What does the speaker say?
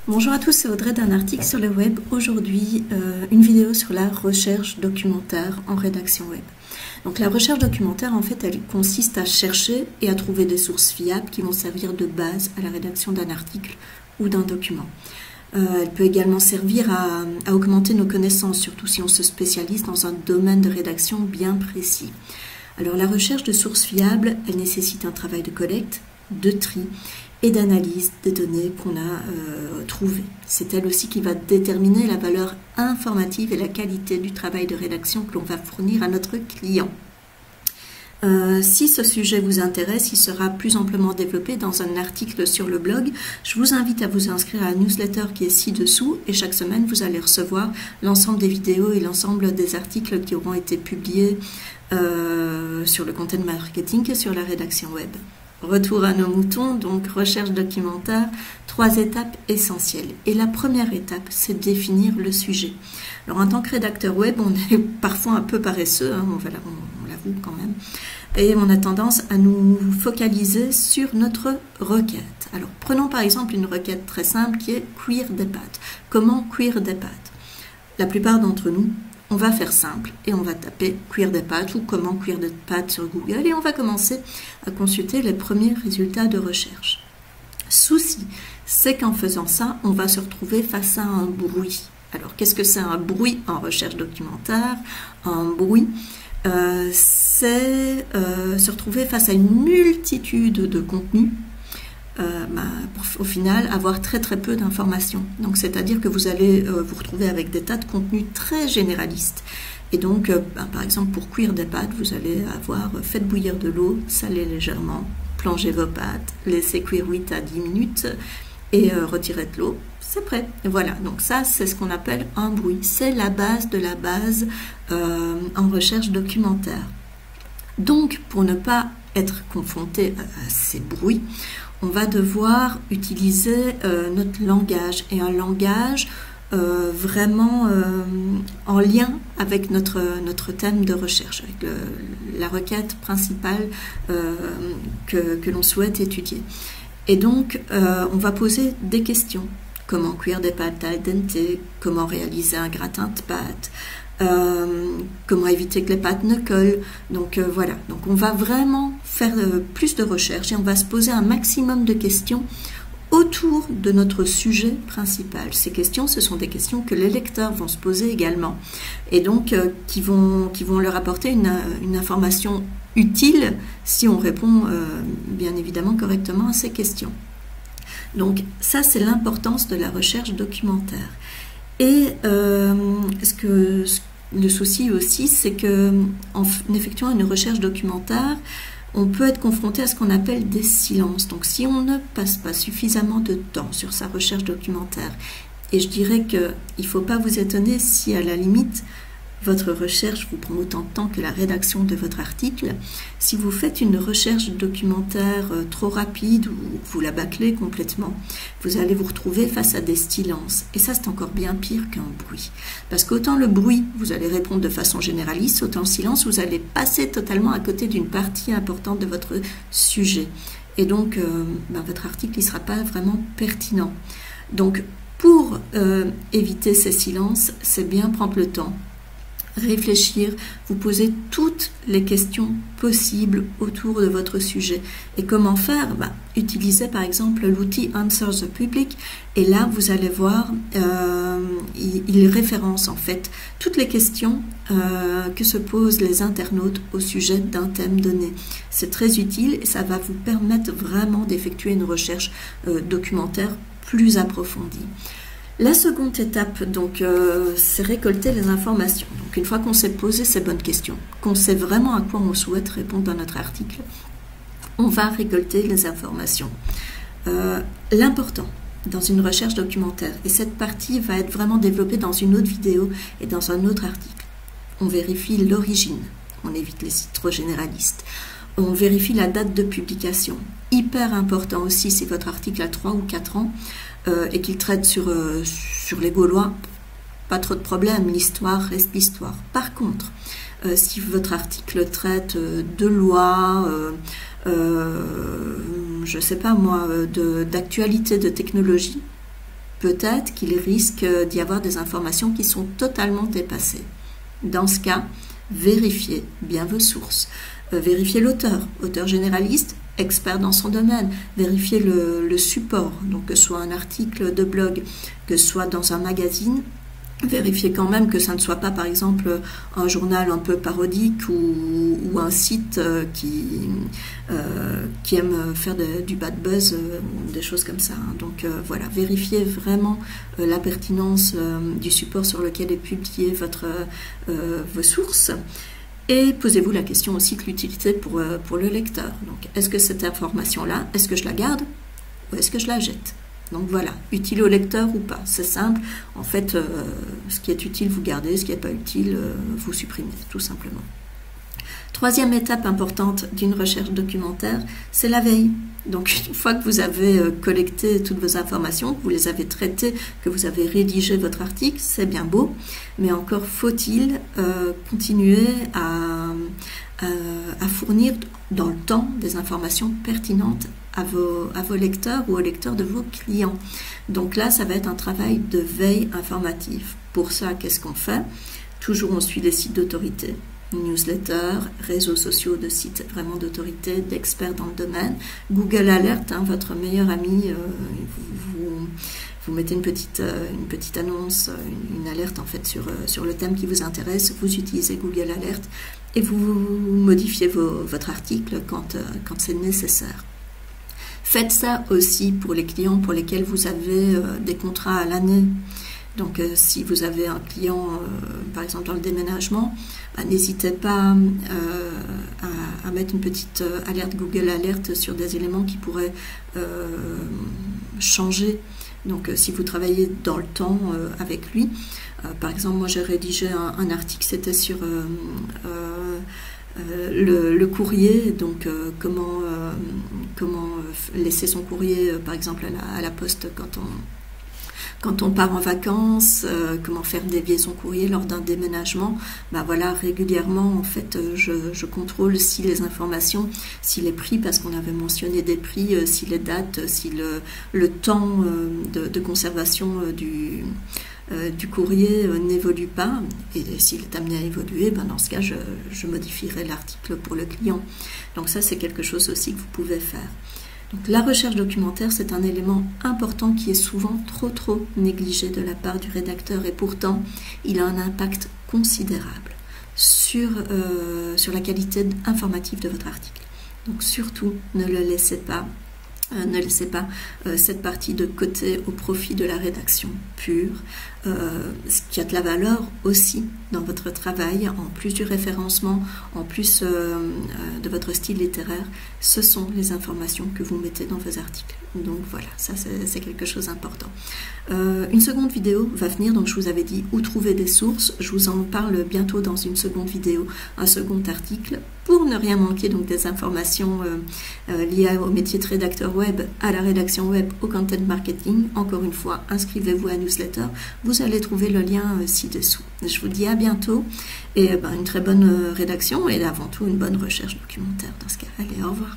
Bonjour à tous, c'est Audrey d'un article sur le web. Aujourd'hui, une vidéo sur la recherche documentaire en rédaction web. Donc la recherche documentaire, en fait, elle consiste à chercher et à trouver des sources fiables qui vont servir de base à la rédaction d'un article ou d'un document. Elle peut également servir à augmenter nos connaissances, surtout si on se spécialise dans un domaine de rédaction bien précis. Alors la recherche de sources fiables, elle nécessite un travail de collecte, de tri et d'analyse des données qu'on a trouvées. C'est elle aussi qui va déterminer la valeur informative et la qualité du travail de rédaction que l'on va fournir à notre client. Si ce sujet vous intéresse, il sera plus amplement développé dans un article sur le blog. Je vous invite à vous inscrire à la newsletter qui est ci-dessous et chaque semaine, vous allez recevoir l'ensemble des vidéos et l'ensemble des articles qui auront été publiés sur le content marketing et sur la rédaction web. Retour à nos moutons, donc recherche documentaire, 3 étapes essentielles. Et la première étape, c'est définir le sujet. Alors en tant que rédacteur web, on est parfois un peu paresseux, hein, on l'avoue quand même, et on a tendance à nous focaliser sur notre requête. Alors prenons par exemple une requête très simple qui est cuire des pâtes. Comment cuire des pâtes? La plupart d'entre nous, on va faire simple et on va taper cuire des pâtes ou comment cuire des pâtes sur Google et on va commencer à consulter les premiers résultats de recherche. Souci, c'est qu'en faisant ça, on va se retrouver face à un bruit. Alors, qu'est-ce que c'est un bruit en recherche documentaire? Un bruit, c'est se retrouver face à une multitude de contenus. Pour au final avoir très peu d'informations. Donc c'est-à-dire que vous allez vous retrouver avec des tas de contenus très généralistes. Et donc, par exemple, pour cuire des pâtes, vous allez avoir faites bouillir de l'eau, salez légèrement, plongez vos pâtes, laissez cuire 8 à 10 minutes et retirez de l'eau. C'est prêt. Et voilà, donc ça, c'est ce qu'on appelle un bruit. C'est la base de la base en recherche documentaire. Donc, pour ne pas être confronté à ces bruits, on va devoir utiliser notre langage et un langage vraiment en lien avec notre thème de recherche, avec la requête principale que l'on souhaite étudier. Et donc, on va poser des questions. Comment cuire des pâtes al dente? Comment réaliser un gratin de pâtes? Comment éviter que les pâtes ne collent. Donc voilà, donc on va vraiment faire plus de recherches et on va se poser un maximum de questions autour de notre sujet principal. Ces questions, ce sont des questions que les lecteurs vont se poser également et donc qui vont leur apporter une information utile si on répond bien évidemment correctement à ces questions. Donc ça, c'est l'importance de la recherche documentaire. Et le souci aussi, c'est qu'en effectuant une recherche documentaire, on peut être confronté à ce qu'on appelle des silences. Donc si on ne passe pas suffisamment de temps sur sa recherche documentaire, et je dirais qu'il ne faut pas vous étonner si à la limite, votre recherche vous prend autant de temps que la rédaction de votre article. Si vous faites une recherche documentaire trop rapide ou vous la bâclez complètement, vous allez vous retrouver face à des silences. Et ça, c'est encore bien pire qu'un bruit. Parce qu'autant le bruit, vous allez répondre de façon généraliste, autant le silence, vous allez passer totalement à côté d'une partie importante de votre sujet. Et donc, votre article ne sera pas vraiment pertinent. Donc, pour éviter ces silences, c'est bien prendre le temps, réfléchir, vous poser toutes les questions possibles autour de votre sujet. Et comment faire? Utilisez par exemple l'outil Answer the Public et là vous allez voir, il référence en fait toutes les questions que se posent les internautes au sujet d'un thème donné. C'est très utile et ça va vous permettre vraiment d'effectuer une recherche documentaire plus approfondie. La seconde étape, donc, c'est récolter les informations. Donc, une fois qu'on s'est posé ces bonnes questions, qu'on sait vraiment à quoi on souhaite répondre dans notre article, on va récolter les informations. L'important dans une recherche documentaire, et cette partie va être vraiment développée dans une autre vidéo et dans un autre article, on vérifie l'origine, on évite les sites trop généralistes. On vérifie la date de publication. Hyper important aussi si votre article a 3 ou 4 ans et qu'il traite sur les Gaulois, pas trop de problème, l'histoire reste l'histoire. Par contre, si votre article traite de lois, je sais pas moi, d'actualité, de technologie, peut-être qu'il risque d'y avoir des informations qui sont totalement dépassées. Dans ce cas, vérifiez bien vos sources. Vérifiez l'auteur, auteur généraliste, expert dans son domaine. Vérifiez le support, donc que ce soit un article de blog, que ce soit dans un magazine. Vérifiez quand même que ça ne soit pas, par exemple, un journal un peu parodique ou un site qui aime faire du bad buzz, des choses comme ça. Donc voilà, vérifiez vraiment la pertinence du support sur lequel est publié vos sources. Et posez-vous la question aussi de l'utilité pour le lecteur. Donc, est-ce que cette information-là, est-ce que je la garde ou est-ce que je la jette? Donc voilà, utile au lecteur ou pas, c'est simple. En fait, ce qui est utile, vous gardez, ce qui n'est pas utile, vous supprimez, tout simplement. Troisième étape importante d'une recherche documentaire, c'est la veille. Donc une fois que vous avez collecté toutes vos informations, que vous les avez traitées, que vous avez rédigé votre article, c'est bien beau, mais encore faut-il continuer à fournir dans le temps des informations pertinentes à vos lecteurs ou aux lecteurs de vos clients. Donc là, ça va être un travail de veille informative. Pour ça, qu'est-ce qu'on fait? Toujours, on suit les sites d'autorité, newsletters, réseaux sociaux de sites vraiment d'autorité, d'experts dans le domaine. Google Alert, hein, votre meilleur ami, vous mettez une petite annonce, une alerte en fait sur le thème qui vous intéresse, vous utilisez Google Alert et vous modifiez votre article quand c'est nécessaire. Faites ça aussi pour les clients pour lesquels vous avez des contrats à l'année. Donc si vous avez un client, par exemple dans le déménagement, n'hésitez pas à mettre une petite alerte Google Alert sur des éléments qui pourraient changer. Donc si vous travaillez dans le temps avec lui, par exemple moi j'ai rédigé un article, c'était sur le courrier, donc comment laisser son courrier par exemple à la poste quand on part en vacances, comment faire dévier son courrier lors d'un déménagement. Voilà, régulièrement en fait je contrôle si les informations, si les prix, parce qu'on avait mentionné des prix, si les dates, si le temps de conservation du courrier n'évolue pas, et s'il est amené à évoluer, dans ce cas je modifierai l'article pour le client. Donc ça c'est quelque chose aussi que vous pouvez faire. Donc la recherche documentaire, c'est un élément important qui est souvent trop négligé de la part du rédacteur, et pourtant il a un impact considérable sur la qualité informative de votre article. Donc surtout ne laissez pas cette partie de côté au profit de la rédaction pure. Ce qui a de la valeur aussi dans votre travail, en plus du référencement, en plus de votre style littéraire, ce sont les informations que vous mettez dans vos articles. Donc voilà, ça c'est quelque chose d'important. Une seconde vidéo va venir, donc je vous avais dit où trouver des sources, je vous en parle bientôt dans une seconde vidéo, un second article, pour ne rien manquer donc des informations liées au métier de rédacteur web, à la rédaction web, au content marketing. Encore une fois, inscrivez-vous à newsletter, vous allez trouver le lien ci-dessous. Je vous dis à bientôt et une très bonne rédaction et avant tout une bonne recherche documentaire dans ce cas. Allez, au revoir.